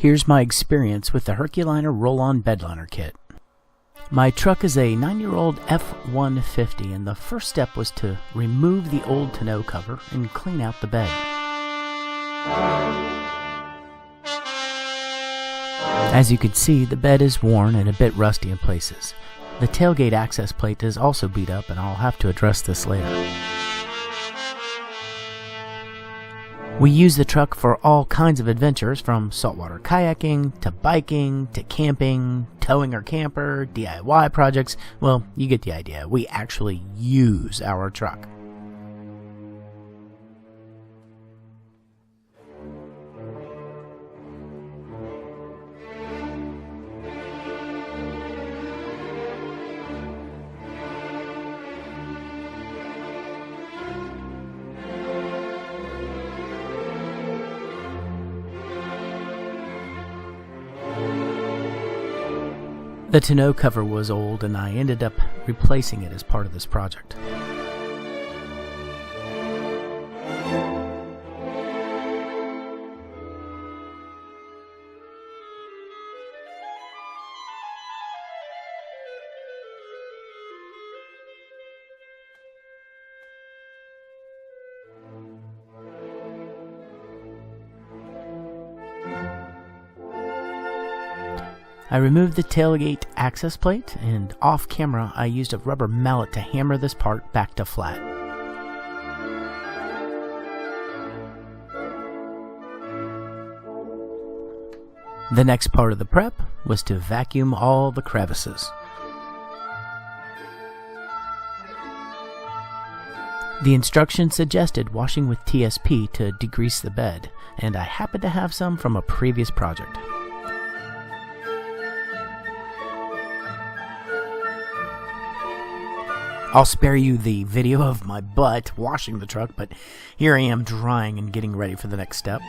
Here's my experience with the Herculiner roll-on bedliner kit. My truck is a 9-year-old F-150, and the first step was to remove the old tonneau cover and clean out the bed. As you can see, the bed is worn and a bit rusty in places. The tailgate access plate is also beat up, and I'll have to address this later. We use the truck for all kinds of adventures, from saltwater kayaking, to biking, to camping, towing our camper, DIY projects. Well, you get the idea. We actually use our truck. The tonneau cover was old, and I ended up replacing it as part of this project. I removed the tailgate access plate, and off camera I used a rubber mallet to hammer this part back to flat. The next part of the prep was to vacuum all the crevices. The instructions suggested washing with TSP to degrease the bed, and I happened to have some from a previous project. I'll spare you the video of my butt washing the truck, but here I am drying and getting ready for the next step.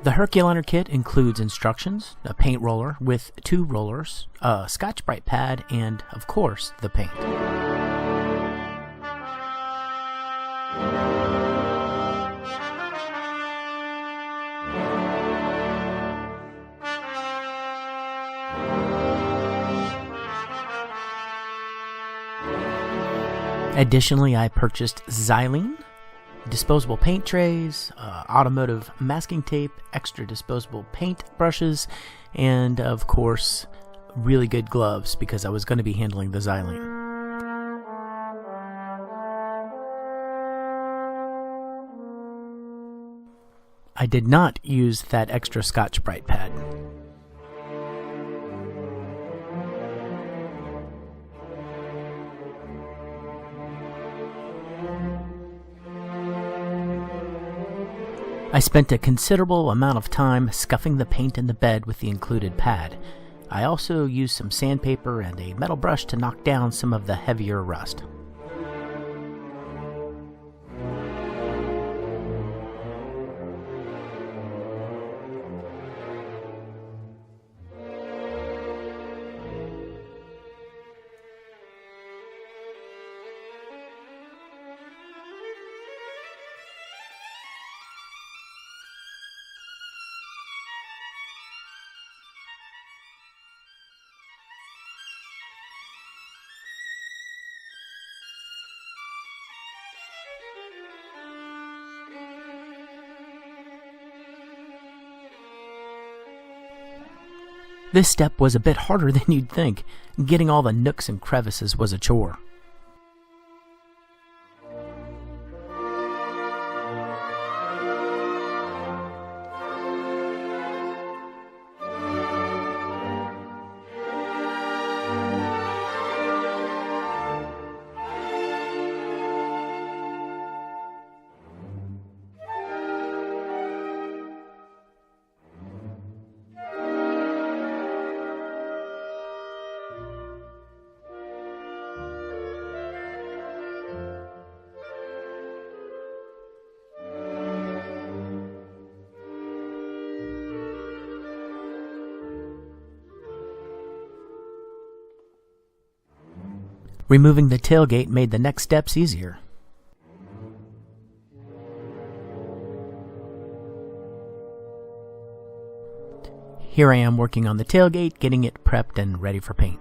The Herculiner kit includes instructions, a paint roller with 2 rollers, a Scotch-Brite pad, and, of course, the paint. Additionally, I purchased xylene, disposable paint trays, automotive masking tape, extra disposable paint brushes, and of course, really good gloves because I was going to be handling the xylene. I did not use that extra Scotch-Brite pad. I spent a considerable amount of time scuffing the paint in the bed with the included pad. I also used some sandpaper and a metal brush to knock down some of the heavier rust. This step was a bit harder than you'd think. Getting all the nooks and crevices was a chore. Removing the tailgate made the next steps easier. Here I am working on the tailgate, getting it prepped and ready for paint.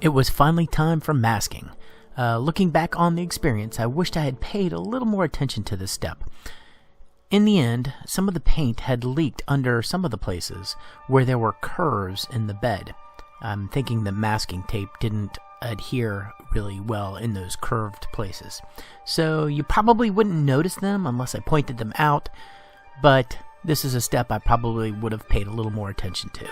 It was finally time for masking. Looking back on the experience, I wished I had paid a little more attention to this step. In the end, some of the paint had leaked under some of the places where there were curves in the bed. I'm thinking the masking tape didn't adhere really well in those curved places. So you probably wouldn't notice them unless I pointed them out, but this is a step I probably would have paid a little more attention to.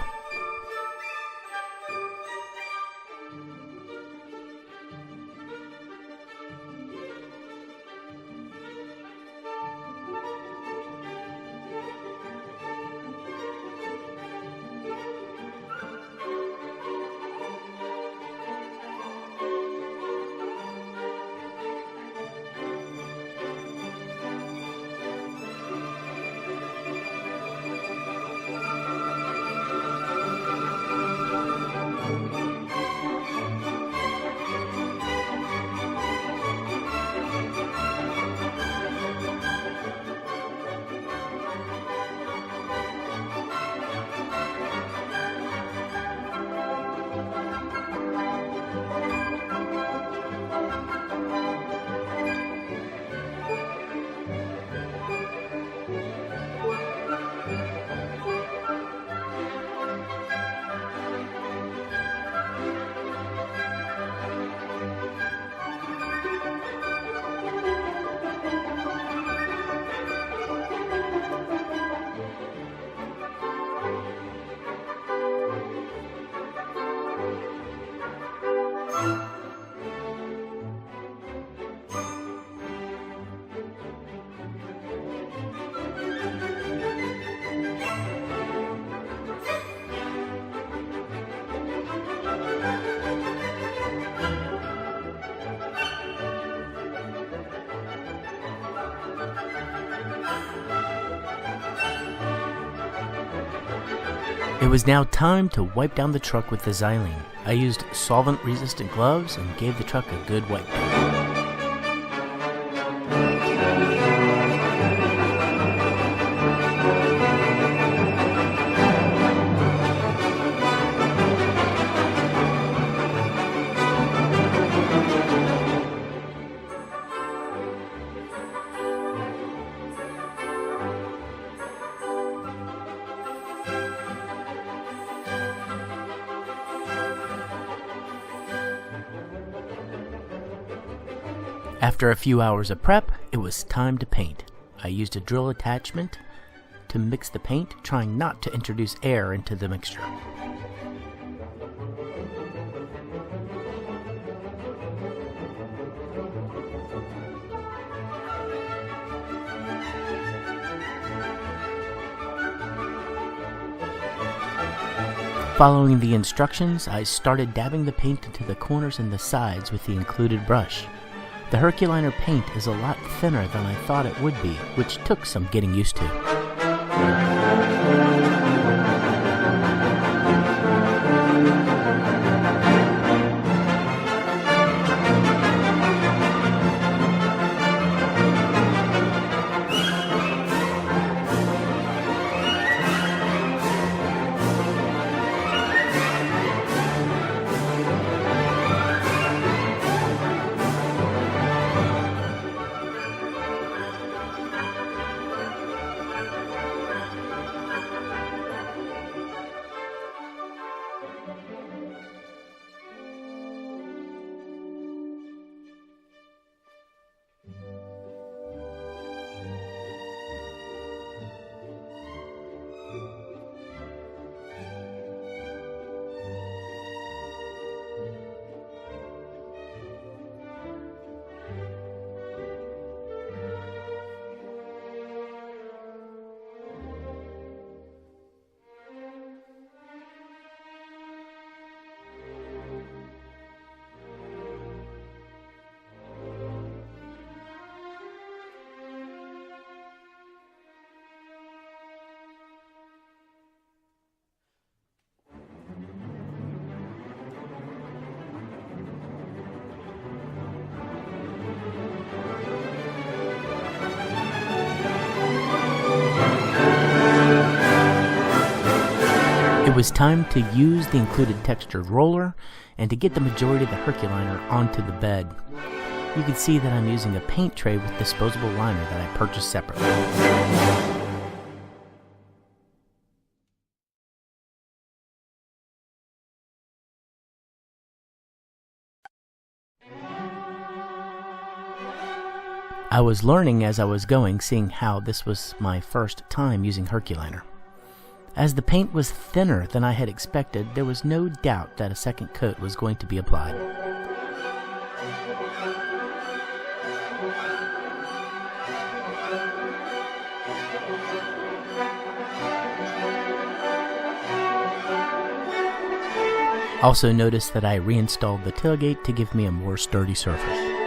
It was now time to wipe down the truck with the xylene. I used solvent-resistant gloves and gave the truck a good wipe down. After a few hours of prep, it was time to paint. I used a drill attachment to mix the paint, trying not to introduce air into the mixture. Following the instructions, I started dabbing the paint into the corners and the sides with the included brush. The Herculiner paint is a lot thinner than I thought it would be, which took some getting used to. It was time to use the included textured roller and to get the majority of the Herculiner onto the bed. You can see that I'm using a paint tray with disposable liner that I purchased separately. I was learning as I was going, seeing how this was my first time using Herculiner. As the paint was thinner than I had expected, there was no doubt that a second coat was going to be applied. Also notice that I reinstalled the tailgate to give me a more sturdy surface.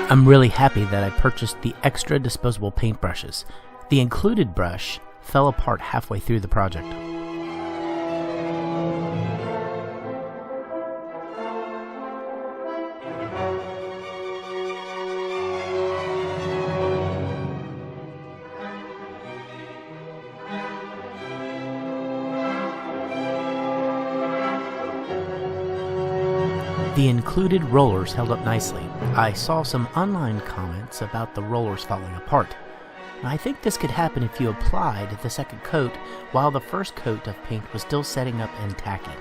I'm really happy that I purchased the extra disposable paintbrushes. The included brush fell apart halfway through the project. The included rollers held up nicely. I saw some online comments about the rollers falling apart. I think this could happen if you applied the second coat while the first coat of paint was still setting up and tacking.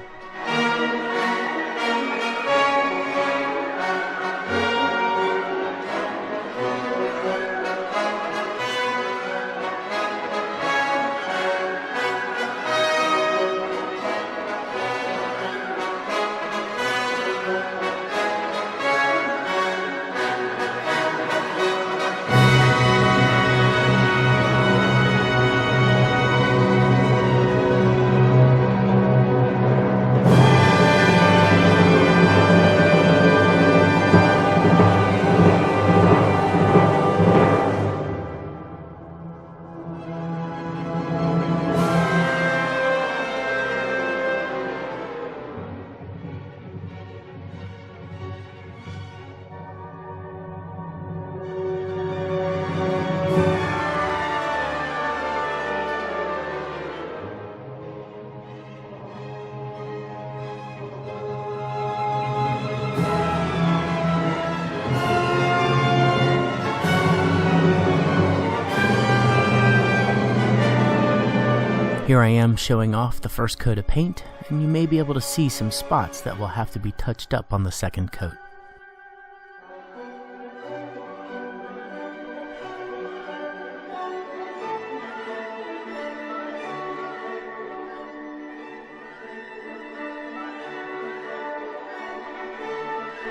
Here I am showing off the first coat of paint, and you may be able to see some spots that will have to be touched up on the second coat.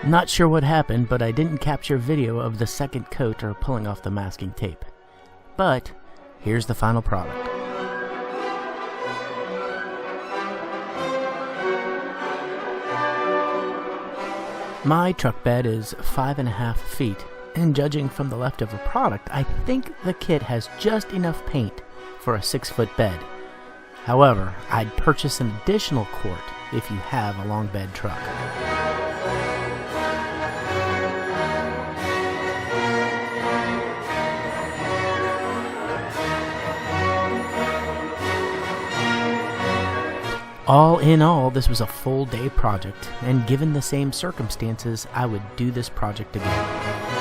Not sure what happened, but I didn't capture video of the second coat or pulling off the masking tape. But here's the final product. My truck bed is 5.5 feet, and judging from the leftover product, I think the kit has just enough paint for a 6-foot bed. However, I'd purchase an additional quart if you have a long bed truck. All in all, this was a full day project, and given the same circumstances, I would do this project again.